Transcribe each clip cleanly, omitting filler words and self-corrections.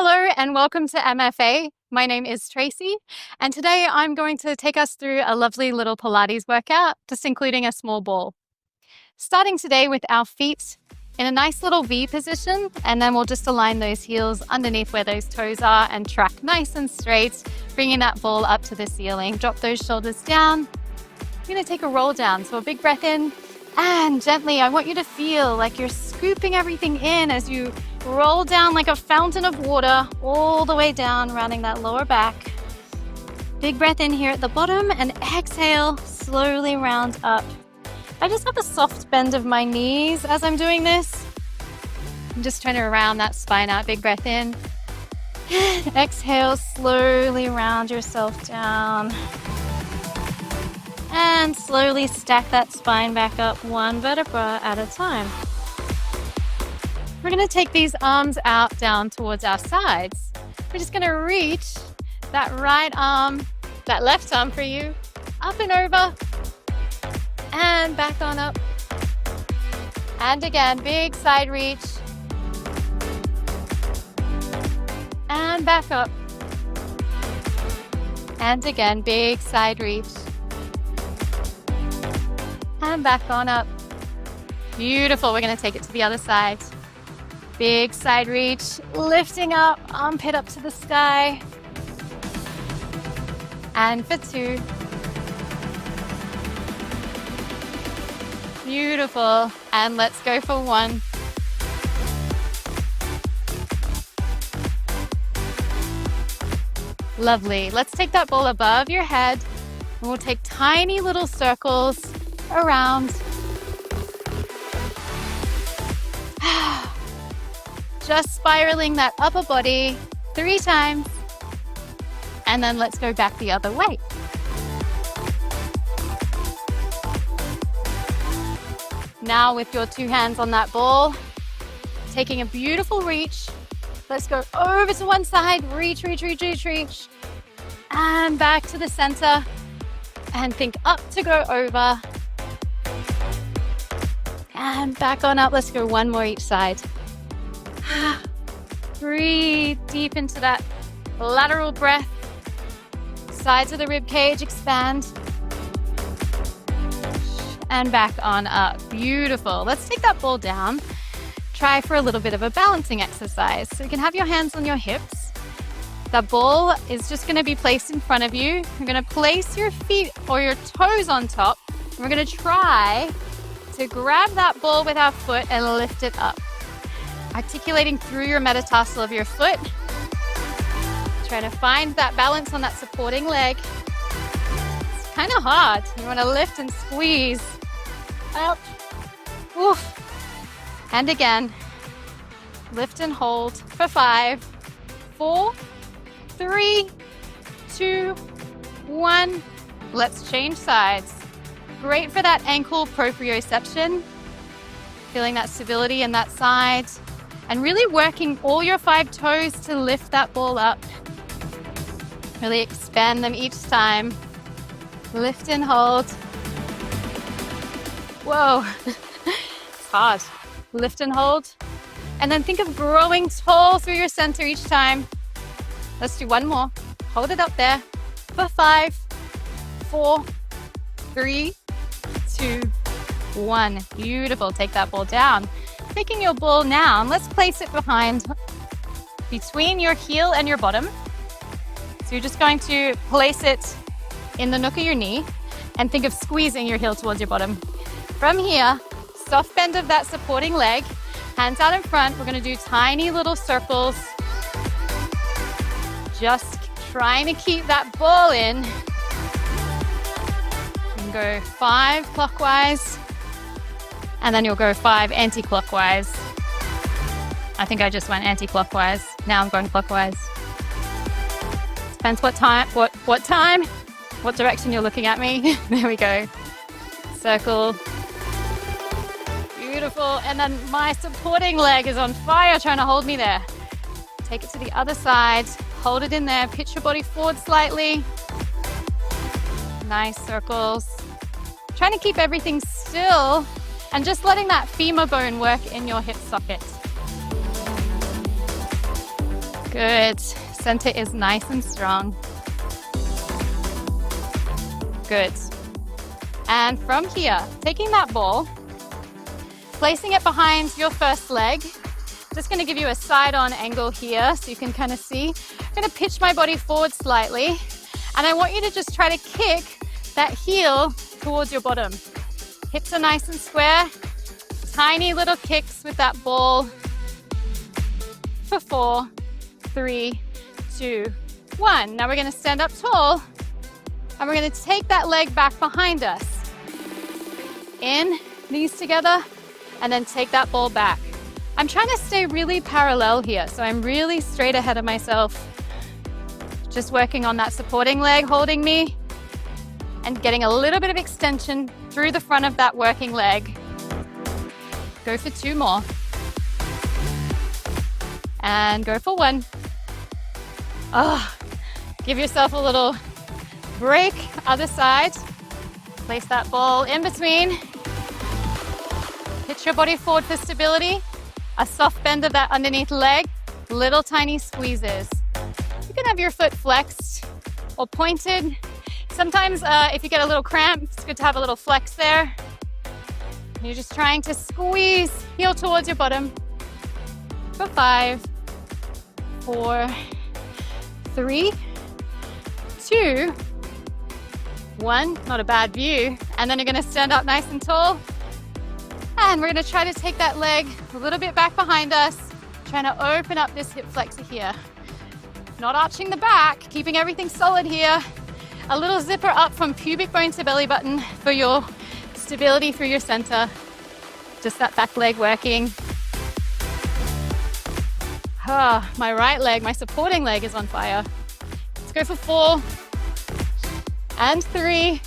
Hello and welcome to MFA. My name is Tracy, and today I'm going to take us through a lovely little Pilates workout, just including a small ball. Starting today with our feet in a nice little V position, and then we'll just align those heels underneath where those toes are and track nice and straight, bringing that ball up to the ceiling. Drop those shoulders down. You're going to take a roll down, so a big breath in, and gently, I want you to feel like you're scooping everything in as you roll down like a fountain of water all the way down, rounding that lower back. Big breath in here at the bottom and exhale, slowly round up. I just have a soft bend of my knees as I'm doing this. I'm just trying to round that spine out. Big breath in. Exhale, slowly round yourself down. And slowly stack that spine back up one vertebra at a time. We're going to take these arms out down towards our sides. We're just going to reach that right arm, that left arm for you, up and over, and back on up. And again, big side reach. And back up. And again, big side reach. And back on up. Beautiful. We're going to take it to the other side. Big side reach, lifting up, armpit up to the sky. And for two. Beautiful. And let's go for one. Lovely. Let's take that ball above your head, and we'll take tiny little circles around. Just spiraling that upper body 3 times. And then let's go back the other way. Now with your 2 hands on that ball, taking a beautiful reach. Let's go over to one side, reach, reach, reach, reach, reach. And back to the center. And think up to go over. And back on up. Let's go one more each side. Breathe deep into that lateral breath. Sides of the rib cage expand. And back on up. Beautiful. Let's take that ball down. Try for a little bit of a balancing exercise. So you can have your hands on your hips. The ball is just going to be placed in front of you. You're going to place your feet or your toes on top. We're going to try to grab that ball with our foot and lift it up. Articulating through your metatarsal of your foot. Trying to find that balance on that supporting leg. It's kind of hard. You want to lift and squeeze. Up. Oof. And again. Lift and hold for 5, 4, 3, 2, 1. Let's change sides. Great for that ankle proprioception. Feeling that stability in that side. And really working all your 5 toes to lift that ball up. Really expand them each time. Lift and hold. Whoa, it's hard. Lift and hold. And then think of growing tall through your center each time. Let's do one more. Hold it up there for 5, 4, 3, 2, 1. Beautiful. Take that ball down. Taking your ball now, and let's place it between your heel and your bottom. So you're just going to place it in the nook of your knee and think of squeezing your heel towards your bottom. From here, soft bend of that supporting leg, hands out in front. We're going to do tiny little circles. Just trying to keep that ball in. You can go 5 clockwise. And then you'll go 5 anti-clockwise. I think I just went anti-clockwise. Now I'm going clockwise. Depends what time, what direction you're looking at me. There we go. Circle. Beautiful. And then my supporting leg is on fire trying to hold me there. Take it to the other side. Hold it in there. Pitch your body forward slightly. Nice circles. Trying to keep everything still. And just letting that femur bone work in your hip socket. Good. Center is nice and strong. Good. And from here, taking that ball, placing it behind your first leg. Just going to give you a side-on angle here so you can kind of see. I'm going to pitch my body forward slightly, and I want you to just try to kick that heel towards your bottom. Hips are nice and square. Tiny little kicks with that ball for 4, 3, 2, 1. Now we're going to stand up tall, and we're going to take that leg back behind us. In, knees together, and then take that ball back. I'm trying to stay really parallel here, so I'm really straight ahead of myself. Just working on that supporting leg holding me and getting a little bit of extension through the front of that working leg. Go for 2 more. And go for 1. Give yourself a little break. Other side. Place that ball in between. Pitch your body forward for stability. A soft bend of that underneath leg. Little tiny squeezes. You can have your foot flexed or pointed. Sometimes if you get a little cramp, it's good to have a little flex there. You're just trying to squeeze, heel towards your bottom. For 5, 4, 3, 2, 1. Not a bad view. And then you're going to stand up nice and tall. And we're going to try to take that leg a little bit back behind us, trying to open up this hip flexor here. Not arching the back, keeping everything solid here. A little zipper up from pubic bone to belly button for your stability through your center. Just that back leg working. My right leg, my supporting leg is on fire. Let's go for 4, and 3,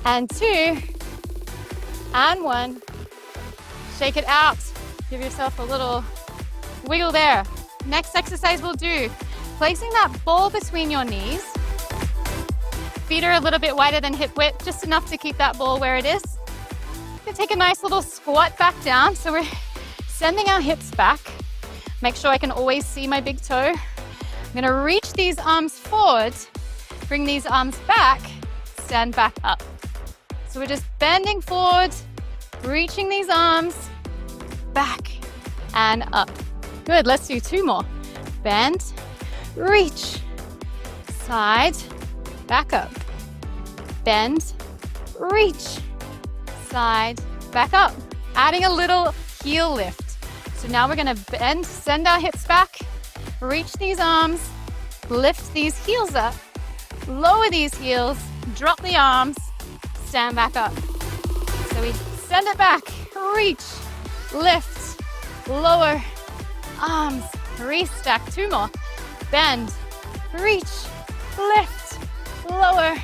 and 2, and 1. Shake it out. Give yourself a little wiggle there. Next exercise we'll do, placing that ball between your knees. Feet are a little bit wider than hip width, just enough to keep that ball where it is. We're going to take a nice little squat back down. So we're sending our hips back. Make sure I can always see my big toe. I'm going to reach these arms forward, bring these arms back, stand back up. So we're just bending forward, reaching these arms back and up. Good, let's do 2 more. Bend, reach, side, back up. Bend, reach, side, back up. Adding a little heel lift. So now we're gonna bend, send our hips back, reach these arms, lift these heels up, lower these heels, drop the arms, stand back up. So we send it back, reach, lift, lower, arms, restack. 2 more. Bend, reach, lift, lower,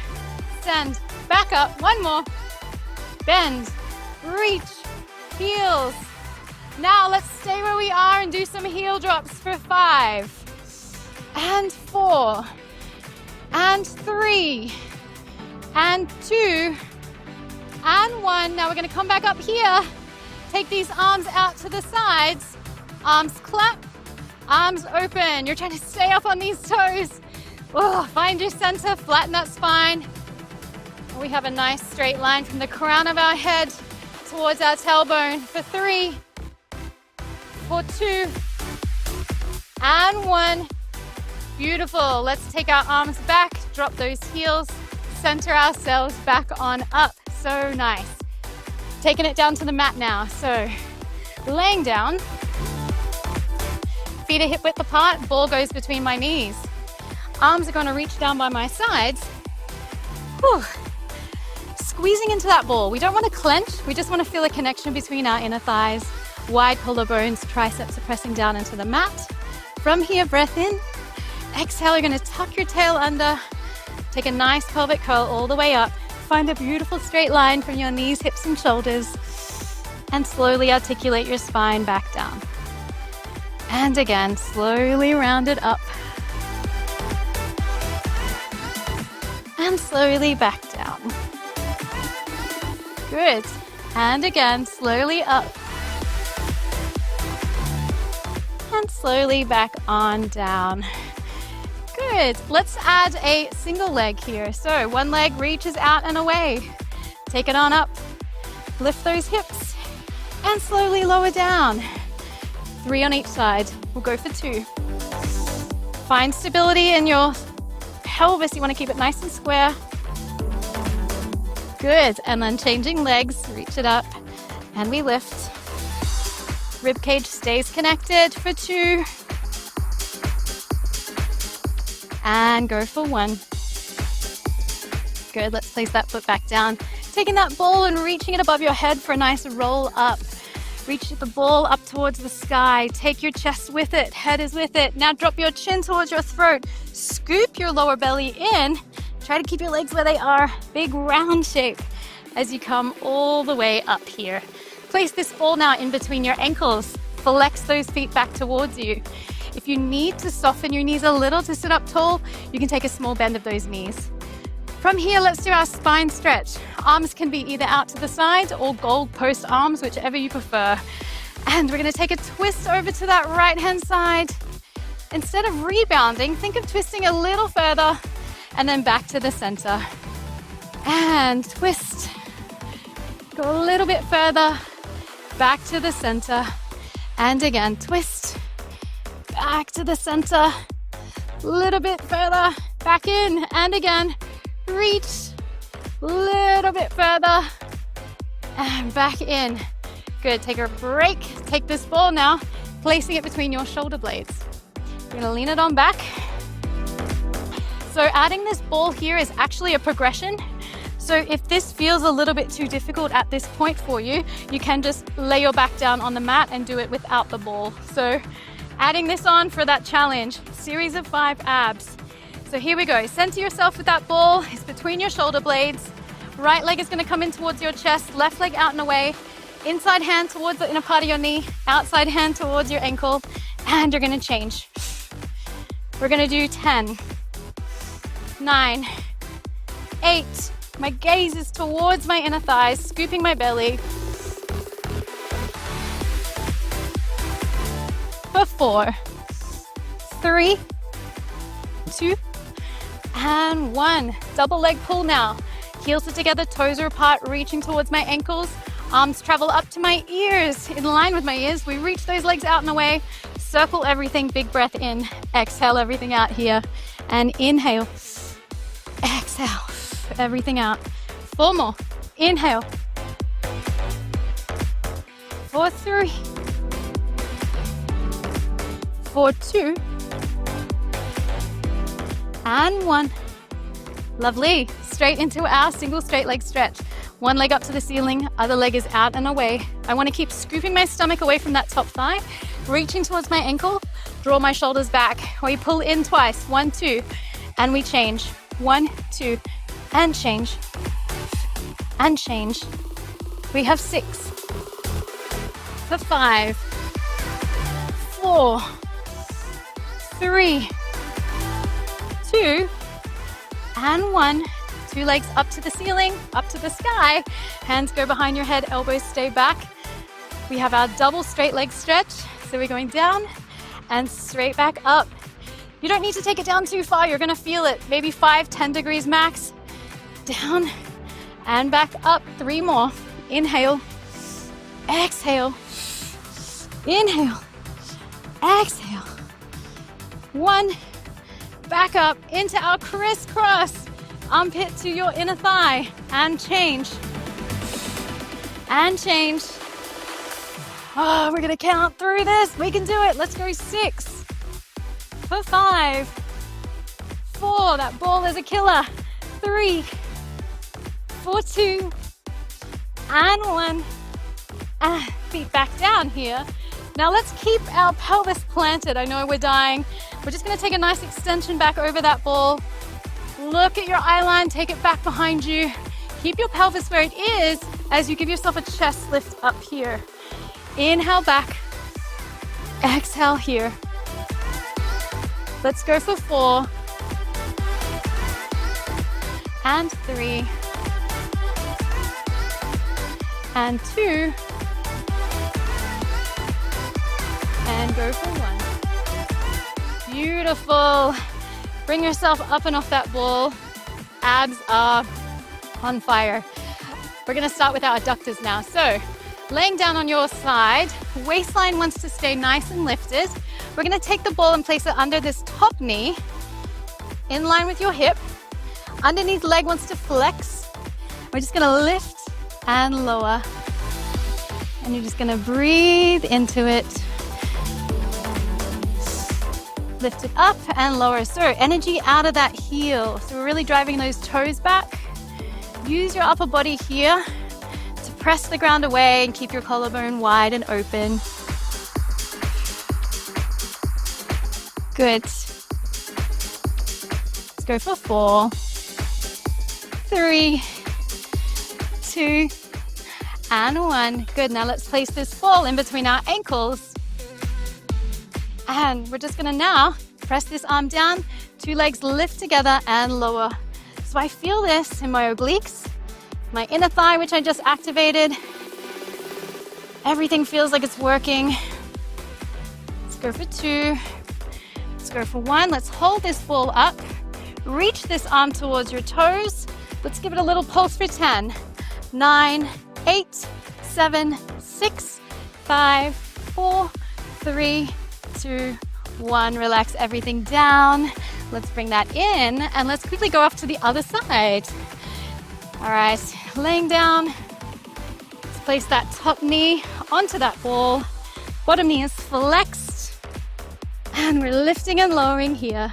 send, back up. 1 more. Bend, reach, heels. Now let's stay where we are and do some heel drops for 5, and 4, and 3, and 2, and 1. Now we're going to come back up here. Take these arms out to the sides. Arms clap, arms open. You're trying to stay up on these toes. Find your center, flatten that spine. We have a nice straight line from the crown of our head towards our tailbone for 3, for 2, and 1. Beautiful. Let's take our arms back, drop those heels, center ourselves back on up. So nice. Taking it down to the mat now. So laying down, feet are hip width apart, ball goes between my knees. Arms are going to reach down by my sides. Whew. Squeezing into that ball. We don't want to clench, we just want to feel a connection between our inner thighs. Wide collarbones, triceps are pressing down into the mat. From here, breath in. Exhale, you're going to tuck your tail under. Take a nice pelvic curl all the way up. Find a beautiful straight line from your knees, hips, and shoulders. And slowly articulate your spine back down. And again, slowly round it up. And slowly back down. Good. And again, slowly up. and slowly back on down. Good. Let's add a single leg here. So one leg reaches out and away. Take it on up. Lift those hips and slowly lower down. 3 on each side. We'll go for 2. Find stability in your pelvis. You want to keep it nice and square. Good. And then changing legs. Reach it up and we lift. Rib cage stays connected for 2. And go for 1. Good. Let's place that foot back down. Taking that ball and reaching it above your head for a nice roll up. Reach the ball up towards the sky. Take your chest with it. Head is with it. Now drop your chin towards your throat. Scoop your lower belly in. Try to keep your legs where they are. Big round shape as you come all the way up here. Place this ball now in between your ankles. Flex those feet back towards you. If you need to soften your knees a little to sit up tall, you can take a small bend of those knees. From here, let's do our spine stretch. Arms can be either out to the side or gold post arms, whichever you prefer. And we're going to take a twist over to that right-hand side. Instead of rebounding, think of twisting a little further and then back to the center. And twist. Go a little bit further, back to the center. And again, twist. Back to the center, little bit further, back in, and again, reach, little bit further, and back in. Good, take a break, take this ball now, placing it between your shoulder blades. You're gonna lean it on back. So adding this ball here is actually a progression. So if this feels a little bit too difficult at this point for you, you can just lay your back down on the mat and do it without the ball. So adding this on for that challenge, series of 5 abs. So here we go. Center yourself with that ball. It's between your shoulder blades. Right leg is going to come in towards your chest, left leg out and away. Inside hand towards the inner part of your knee, outside hand towards your ankle, and you're going to change. We're going to do 10, 9, 8. My gaze is towards my inner thighs, scooping my belly. For 4, 3, 2, and 1. Double leg pull now. Heels are together, toes are apart, reaching towards my ankles. Arms travel up to my ears, in line with my ears. We reach those legs out and away. Circle everything, big breath in. Exhale everything out here. And inhale. Exhale everything out. 4 more. Inhale. For 3. For 2. And 1. Lovely. Straight into our single straight leg stretch. One leg up to the ceiling, other leg is out and away. I want to keep scooping my stomach away from that top thigh, reaching towards my ankle, draw my shoulders back. We pull in twice, 1, 2, and we change. 1, 2, and change. And change. We have 6. For 5, 4, 3, 2, and 1. 2 legs up to the ceiling, up to the sky. Hands go behind your head, elbows stay back. We have our double straight leg stretch. So we're going down and straight back up. You don't need to take it down too far. You're gonna feel it. Maybe 5, 10 degrees max. Down and back up. 3 more. Inhale, exhale, inhale, exhale. 1, back up into our crisscross. Armpit to your inner thigh and change. And change. Oh, we're gonna count through this. We can do it. Let's go 6. For 5, 4, that ball is a killer. 3, for 2, and 1. Feet back down here. Now let's keep our pelvis planted. I know we're dying. We're just gonna take a nice extension back over that ball. Look at your eye line, take it back behind you. Keep your pelvis where it is as you give yourself a chest lift up here. Inhale back, exhale here. Let's go for 4, and 3, and 2, and go for 1. Beautiful. Bring yourself up and off that ball. Abs are on fire. We're gonna start with our adductors now. So, laying down on your side, waistline wants to stay nice and lifted. We're gonna take the ball and place it under this top knee, in line with your hip. Underneath leg wants to flex. We're just gonna lift and lower. And you're just gonna breathe into it. Lift it up and lower. So energy out of that heel. So we're really driving those toes back. Use your upper body here to press the ground away and keep your collarbone wide and open. Good. Let's go for 4, 3, 2, and 1. Good. Now let's place this ball in between our ankles. And we're just gonna now press this arm down, 2 legs lift together and lower. So I feel this in my obliques, my inner thigh, which I just activated. Everything feels like it's working. Let's go for 2. Let's go for 1. Let's hold this ball up. Reach this arm towards your toes. Let's give it a little pulse for 10, 9, 8, 7, 6, 5, 4, 3, 2, 1. Relax everything down. Let's bring that in and let's quickly go off to the other side. All right, laying down. Let's place that top knee onto that ball. Bottom knee is flexed. And we're lifting and lowering here.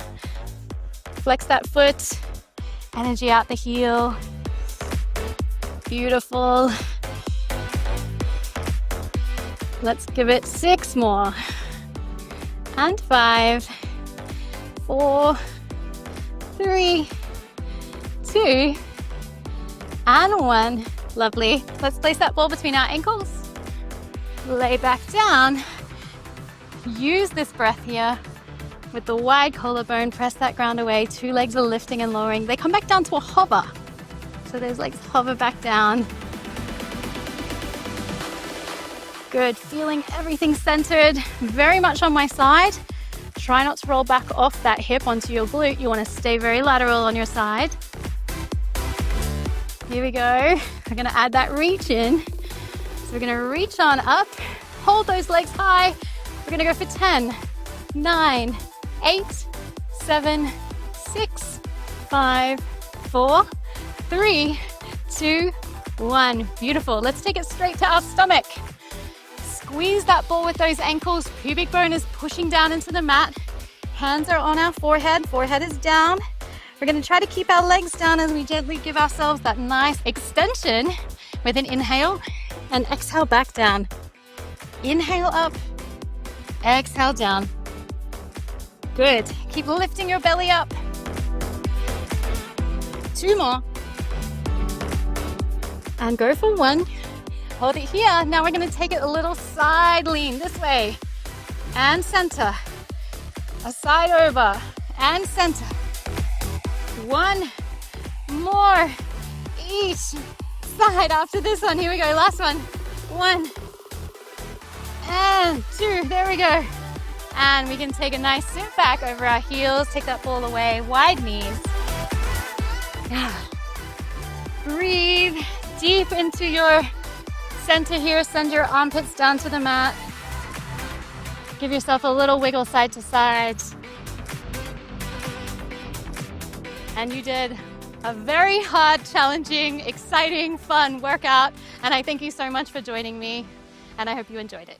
Flex that foot. Energy out the heel. Beautiful. Let's give it 6 more. And 5, 4, 3, 2, and 1. Lovely. Let's place that ball between our ankles. Lay back down. Use this breath here with the wide collarbone. Press that ground away. 2 legs are lifting and lowering. They come back down to a hover. So those legs hover back down. Good. Feeling everything centered, very much on my side. Try not to roll back off that hip onto your glute. You want to stay very lateral on your side. Here we go. We're going to add that reach in. So we're going to reach on up, hold those legs high. We're going to go for 10, 9, 8, 7, 6, 5, 4, 3, 2, 1. Beautiful. Let's take it straight to our stomach. Squeeze that ball with those ankles. Pubic bone is pushing down into the mat. Hands are on our forehead. Forehead is down. We're going to try to keep our legs down as we gently give ourselves that nice extension with an inhale and exhale back down. Inhale up, exhale down. Good. Keep lifting your belly up. 2 more. And go for 1. Hold it here. Now we're going to take it a little side lean this way and center. A side over and center. 1 more each side after this one. Here we go. Last one. 1 and 2. There we go. And we can take a nice sit back over our heels. Take that ball away. Wide knees. Breathe deep into your center here. Send your armpits down to the mat. Give yourself a little wiggle side to side. And you did a very hard, challenging, exciting, fun workout. And I thank you so much for joining me. And I hope you enjoyed it.